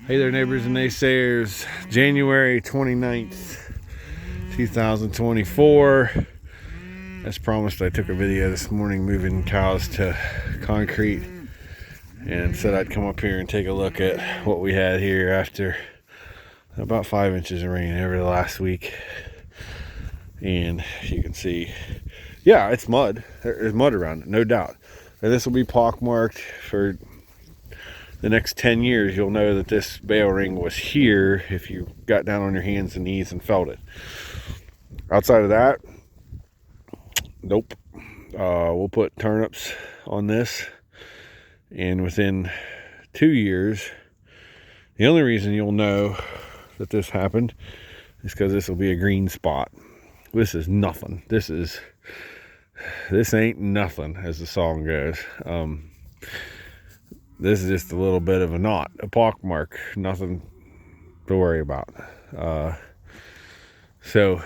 Hey there, neighbors and naysayers. January 29th, 2024. As promised, I took a video this morning moving cows to concrete and said I'd come up here and take a look at what we had here after about 5 inches of rain over the last week. And you can see, yeah, it's mud. There's mud around it, no doubt. And this will be pockmarked for the next 10 years. You'll know that this bale ring was here if you got down on your hands and knees and felt it. Outside of that, nope. We'll put turnips on this, and within 2 years, the only reason you'll know that this happened is because this will be a green spot. This is nothing. This ain't nothing, as the song goes. This is just a little bit of a knot, a pock mark, nothing to worry about. So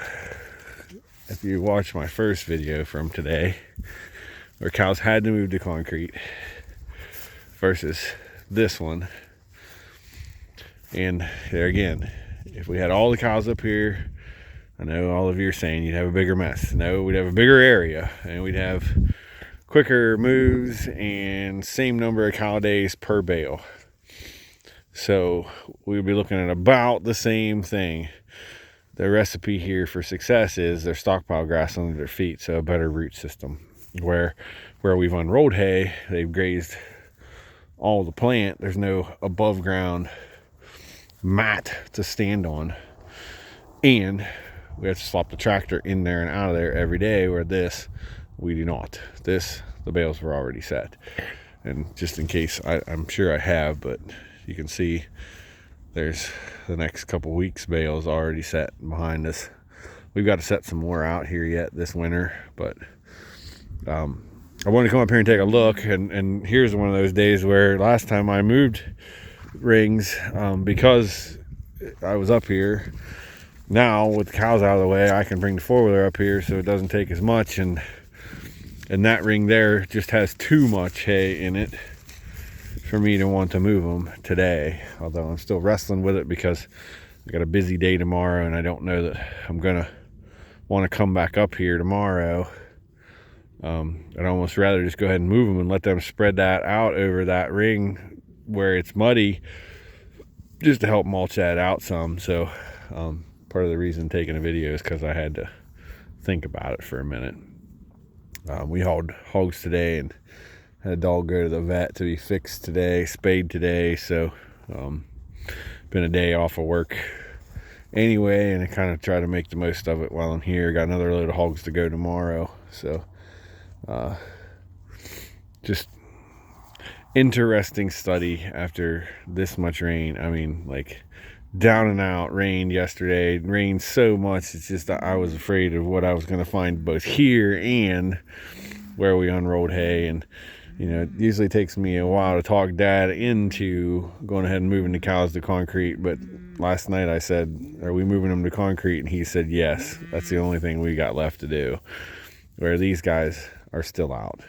if you watch my first video from today, where cows had to move to concrete, versus this one, and there again, if we had all the cows up here, I know all of you are saying you'd have a bigger mess. No, we'd have a bigger area, and we'd have quicker moves and same number of cow days per bale. So we'd be looking at about the same thing. The recipe here for success is their stockpile grass under their feet, so a better root system. Where we've unrolled hay, they've grazed all the plant. There's no above ground mat to stand on, and we have to swap the tractor in there and out of there every day, where this we do not. The bales were already set. And just in case, I'm sure I have, but you can see there's the next couple weeks bales already set behind us. We've got to set some more out here yet this winter, but I wanted to come up here and take a look, and here's one of those days where last time I moved rings, because I was up here, now with the cows out of the way, I can bring the four-wheeler up here so it doesn't take as much, and that ring there just has too much hay in it for me to want to move them today. Although I'm still wrestling with it because I got a busy day tomorrow, and I don't know that I'm gonna want to come back up here tomorrow. I'd almost rather just go ahead and move them and let them spread that out over that ring where it's muddy, just to help mulch that out some. So part of the reason taking a video is because I had to think about it for a minute. We hauled hogs today and had a dog go to the vet to be fixed today, spayed today. So been a day off of work anyway, and I kind of try to make the most of it while I'm here. Got another load of hogs to go tomorrow. So just interesting study after this much rain. I mean, like, down and out rained yesterday. It rained so much, it's just I was afraid of what I was going to find both here and where we unrolled hay. And you know, it usually takes me a while to talk Dad into going ahead and moving the cows to concrete, but last night I said, are we moving them to concrete? And he said yes. That's the only thing we got left to do, where these guys are still out.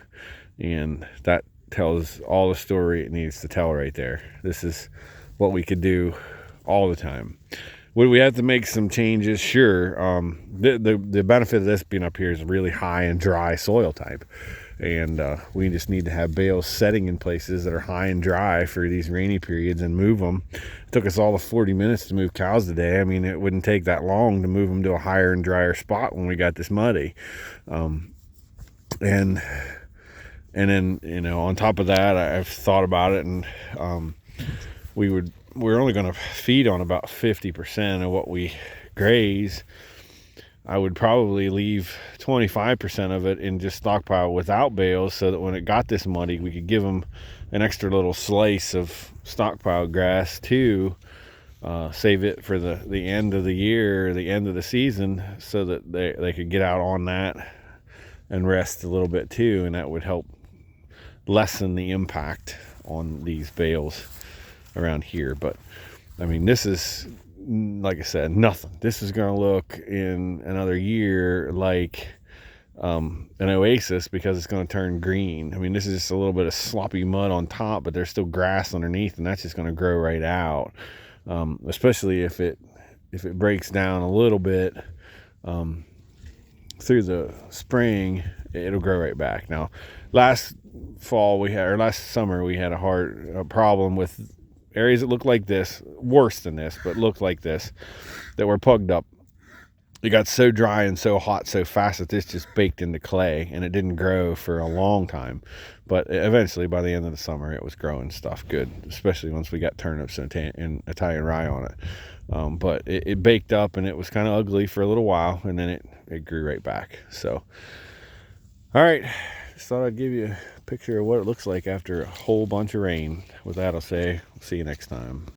And that tells all the story it needs to tell right there. This is what we could do all the time. Would we have to make some changes? Sure. The benefit of this being up here is really high and dry soil type, and we just need to have bales setting in places that are high and dry for these rainy periods and move them. It took us all of 40 minutes to move cows today. I mean, it wouldn't take that long to move them to a higher and drier spot when we got this muddy. And then, you know, on top of that, I've thought about it, and we're only going to feed on about 50% of what we graze. I would probably leave 25% of it in just stockpile without bales, so that when it got this muddy, we could give them an extra little slice of stockpile grass to save it for the end of the year, the end of the season, so that they could get out on that and rest a little bit too, and that would help lessen the impact on these bales around here. But I mean, this is, like I said, nothing. This is going to look in another year like an oasis because it's going to turn green. I mean, this is just a little bit of sloppy mud on top, but there's still grass underneath, and that's just going to grow right out. Especially if it breaks down a little bit through the spring, it'll grow right back. Now, last summer we had a problem with areas that looked like this, worse than this, but looked like this, that were plugged up. It got so dry and so hot so fast that this just baked into clay, and it didn't grow for a long time. But eventually, by the end of the summer, it was growing stuff good, especially once we got turnips and Italian rye on it. But it baked up, and it was kind of ugly for a little while, and then it grew right back. So, all right, just thought I'd give you a picture of what it looks like after a whole bunch of rain. With that, I'll say, see you next time.